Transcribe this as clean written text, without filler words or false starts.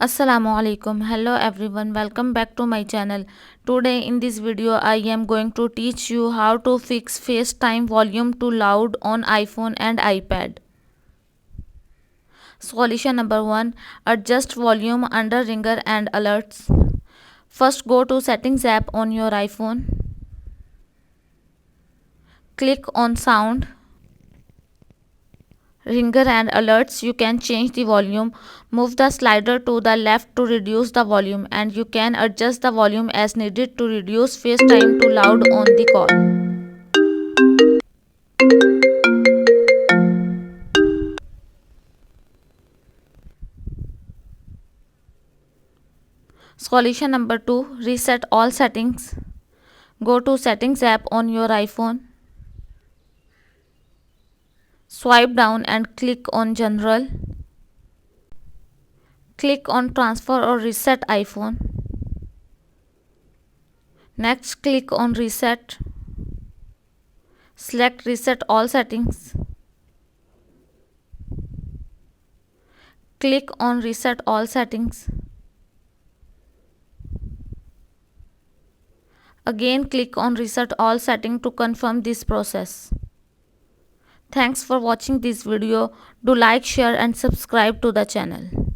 Assalamu alaikum. Hello everyone. Welcome back to my channel. Today in this video I am going to teach you how to fix FaceTime volume to loud on iPhone and iPad. Solution number 1. Adjust volume under ringer and alerts. First go to Settings app on your iPhone. Click on Sound, Ringer and Alerts. You can change the volume. Move the slider to the left to reduce the volume, and you can adjust the volume as needed to reduce FaceTime to loud on the call. Solution number 2. Reset all settings. Go to Settings app on your iPhone. Swipe down and click on General. Click on Transfer or Reset iPhone. Next, click on Reset. Select Reset all settings. Click on Reset all settings. Again, click on Reset all settings to confirm this process. Thanks for watching this video. Do like, share and subscribe to the channel.